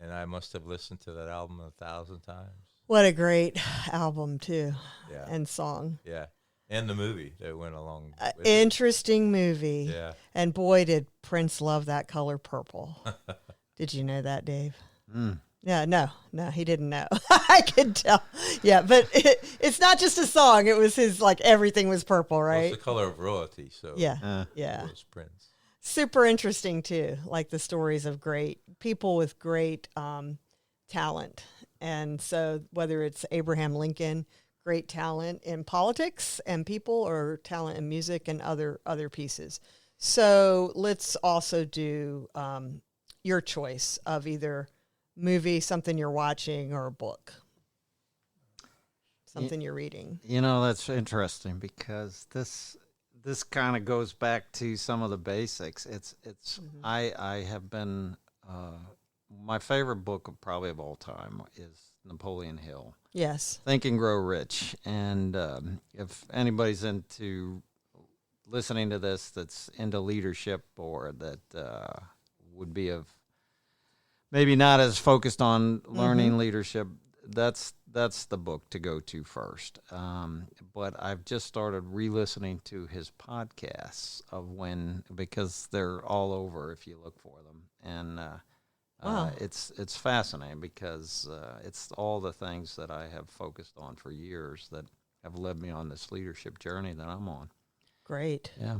Speaker 3: And I must have listened to that album 1,000 times.
Speaker 1: What a great album, too,
Speaker 3: Yeah.
Speaker 1: and song.
Speaker 3: Yeah. And the movie that went along with it.
Speaker 1: Interesting movie.
Speaker 3: Yeah.
Speaker 1: And boy, did Prince love that color purple. Did you know that, Dave? Yeah, no, he didn't know. I could tell. Yeah, but it's not just a song. It was his, like, everything was purple,
Speaker 3: Well,
Speaker 1: right?
Speaker 3: it's the color of royalty, so
Speaker 1: Yeah.
Speaker 3: it was Prince.
Speaker 1: Super interesting, too, like the stories of great people with great talent. And so whether it's Abraham Lincoln, great talent in politics and people, or talent in music and other pieces. So let's also do your choice of either movie, something you're watching, or a book, something you're reading.
Speaker 2: You know, that's interesting because this kind of goes back to some of the basics. I have been my favorite book probably of all time is Napoleon Hill,
Speaker 1: Yes.
Speaker 2: Think and Grow Rich. And if anybody's into listening to this that's into leadership or that would be of maybe not as focused on learning leadership, that's the book to go to first. But I've just started re-listening to his podcasts because they're all over if you look for them. And
Speaker 1: Wow.
Speaker 2: it's fascinating because it's all the things that I have focused on for years that have led me on this leadership journey that I'm on.
Speaker 1: Great.
Speaker 2: Yeah.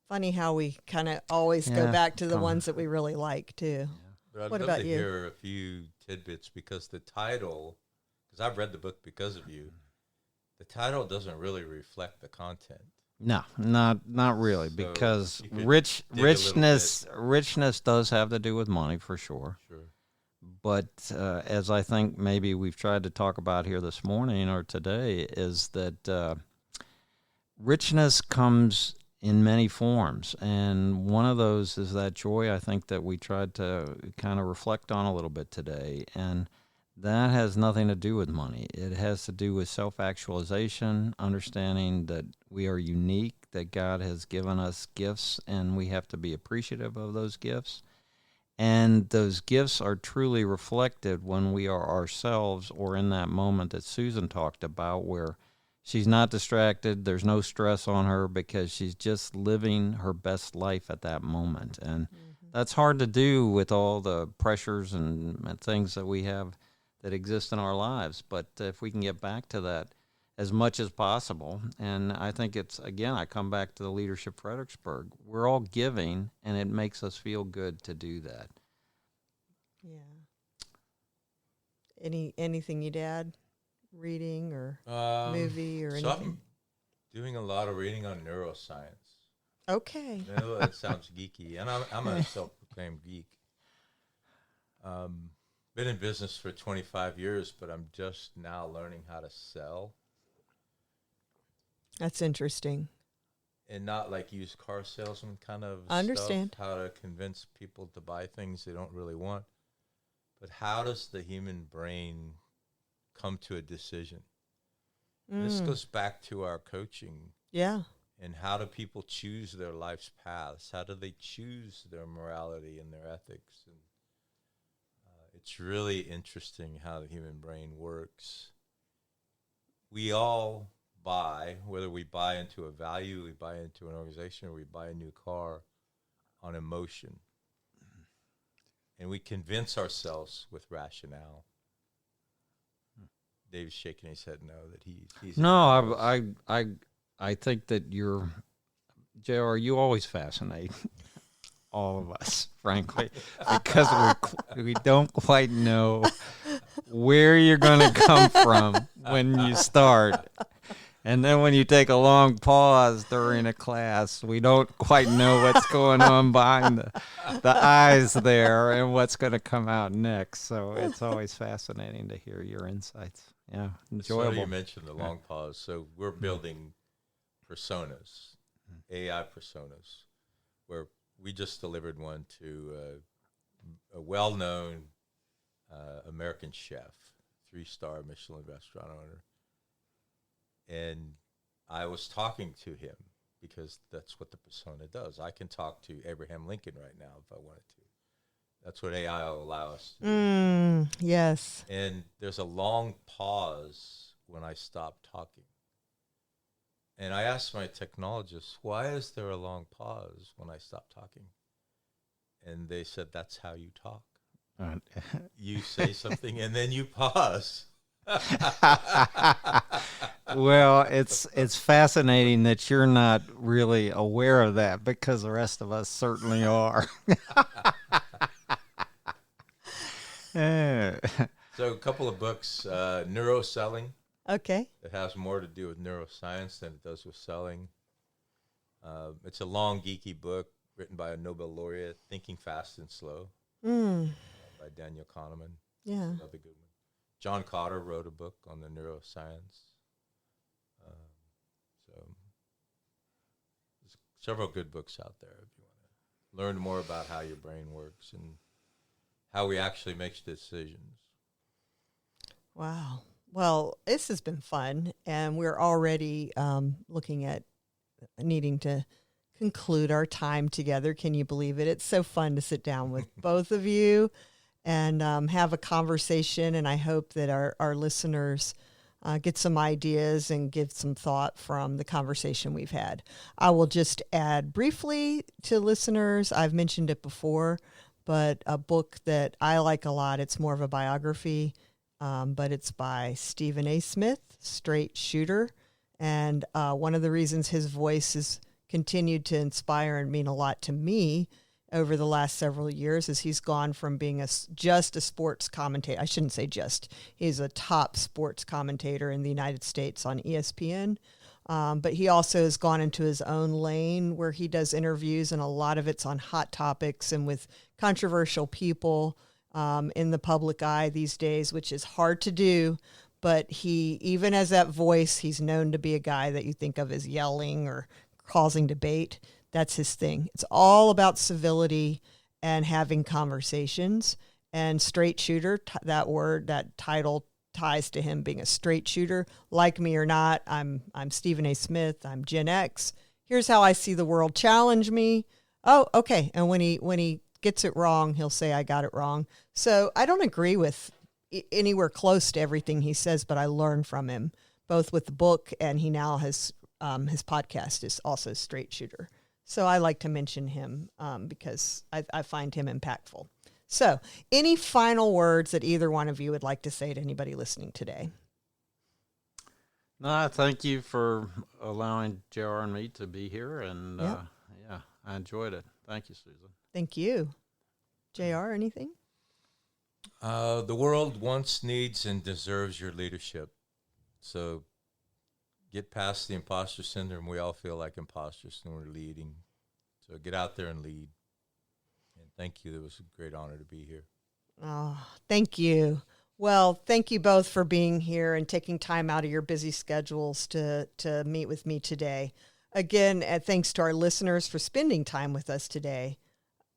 Speaker 1: Funny how we kind of always go
Speaker 2: Yeah,
Speaker 1: back to the ones that we really like, too.
Speaker 3: But I'd
Speaker 1: What
Speaker 3: love
Speaker 1: about
Speaker 3: to
Speaker 1: you?
Speaker 3: hear a few tidbits because the title, because I've read the book because of you, the title doesn't really reflect the content.
Speaker 2: No, not really,
Speaker 3: So
Speaker 2: because
Speaker 3: you could dig a
Speaker 2: richness does have to do with money for sure.
Speaker 3: Sure.
Speaker 2: But as I think maybe we've tried to talk about here this morning or today, is that richness comes in many forms, and one of those is that joy I think that we tried to kind of reflect on a little bit today, and that has nothing to do with money. It has to do with self-actualization, understanding that we are unique, that God has given us gifts, and we have to be appreciative of those gifts. And those gifts are truly reflected when we are ourselves, or in that moment that Susan talked about, where she's not distracted, there's no stress on her because she's just living her best life at that moment. And that's hard to do with all the pressures and things that we have that exist in our lives. But if we can get back to that as much as possible, and I think it's, again, I come back to the Leadership Fredericksburg. We're all giving, and it makes us feel good to do that.
Speaker 1: Yeah. Anything you'd add? Reading or movie or anything?
Speaker 3: I'm doing a lot of reading on neuroscience.
Speaker 1: Okay.
Speaker 3: I know that sounds geeky, and I'm a self-proclaimed geek. Been in business for 25 years, but I'm just now learning how to sell.
Speaker 1: That's interesting.
Speaker 3: And not like used car salesman kind of
Speaker 1: I understand.
Speaker 3: stuff, how to convince people to buy things they don't really want. But how does the human brain come to a decision? This goes back to our coaching.
Speaker 1: Yeah.
Speaker 3: And how do people choose their life's paths? How do they choose their morality and their ethics? And it's really interesting how the human brain works. We all buy, whether we buy into a value, we buy into an organization, or we buy a new car, on emotion. And we convince ourselves with rationale. Dave's shaking his head no, that he's
Speaker 2: No, I think that JR, you always fascinate all of us, frankly, because we don't quite know where you're going to come from when you start. And then when you take a long pause during a class, we don't quite know what's going on behind the eyes there and what's going to come out next. So it's always fascinating to hear your insights. Yeah, enjoyable.
Speaker 3: So you mentioned the long pause. So we're building personas, AI personas, where we just delivered one to a well-known American chef, 3-star Michelin restaurant owner. And I was talking to him because that's what the persona does. I can talk to Abraham Lincoln right now if I wanted to. That's what AI will allow us to do.
Speaker 1: Yes.
Speaker 3: And there's a long pause when I stop talking. And I asked my technologists, why is there a long pause when I stop talking? And they said, that's how you talk. You say something and then you pause.
Speaker 2: Well, it's fascinating that you're not really aware of that, because the rest of us certainly are.
Speaker 3: So a couple of books, Neuroselling.
Speaker 1: Okay.
Speaker 3: It has more to do with neuroscience than it does with selling. It's a long, geeky book written by a Nobel laureate, Thinking Fast and Slow, by Daniel Kahneman.
Speaker 1: Yeah.
Speaker 3: Another good one. John Cotter wrote a book on the neuroscience. So there's several good books out there if you want to learn more about how your brain works and how we actually make decisions.
Speaker 1: Wow. Well, this has been fun, and we're already looking at needing to conclude our time together. Can you believe it? It's so fun to sit down with both of you and have a conversation, and I hope that our listeners get some ideas and give some thought from the conversation we've had. I will just add briefly to listeners, I've mentioned it before, but a book that I like a lot, it's more of a biography, but it's by Stephen A. Smith, Straight Shooter. And one of the reasons his voice has continued to inspire and mean a lot to me over the last several years is he's gone from being just a sports commentator. I shouldn't say just. He's a top sports commentator in the United States on ESPN. But he also has gone into his own lane where he does interviews, and a lot of it's on hot topics and with controversial people in the public eye these days, which is hard to do. But he, even as that voice, he's known to be a guy that you think of as yelling or causing debate. That's his thing. It's all about civility and having conversations. And straight shooter, that word, that title ties to him being a straight shooter. Like me or not, I'm Stephen A. Smith. I'm Gen X. Here's how I see the world. Challenge me. Oh, okay. And when he gets it wrong, he'll say, I got it wrong. So I don't agree with anywhere close to everything he says, but I learn from him, both with the book, and he now has his podcast is also Straight Shooter. So I like to mention him because I find him impactful. So any final words that either one of you would like to say to anybody listening today?
Speaker 2: No, thank you for allowing JR and me to be here. And
Speaker 1: Yep.
Speaker 2: yeah, I enjoyed it. Thank you, Susan.
Speaker 1: Thank you. JR, anything?
Speaker 3: The world wants, needs, and deserves your leadership. So get past the imposter syndrome. We all feel like imposters when we're leading. So get out there and lead. And thank you. It was a great honor to be here.
Speaker 1: Oh, thank you. Well, thank you both for being here and taking time out of your busy schedules to meet with me today. Again, thanks to our listeners for spending time with us today.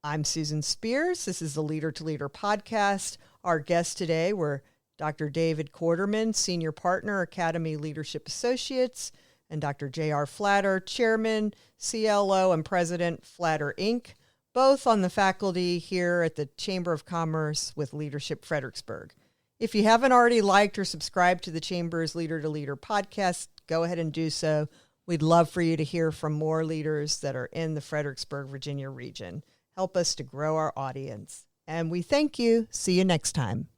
Speaker 1: I'm Susan Spears. This is the Leader to Leader podcast. Our guests today were Dr. David Corderman, Senior Partner, Academy Leadership Associates, and Dr. J.R. Flatter, Chairman, CLO, and President, Flatter, Inc., both on the faculty here at the Chamber of Commerce with Leadership Fredericksburg. If you haven't already liked or subscribed to the Chamber's Leader to Leader podcast, go ahead and do so. We'd love for you to hear from more leaders that are in the Fredericksburg, Virginia region. Help us to grow our audience. And we thank you. See you next time.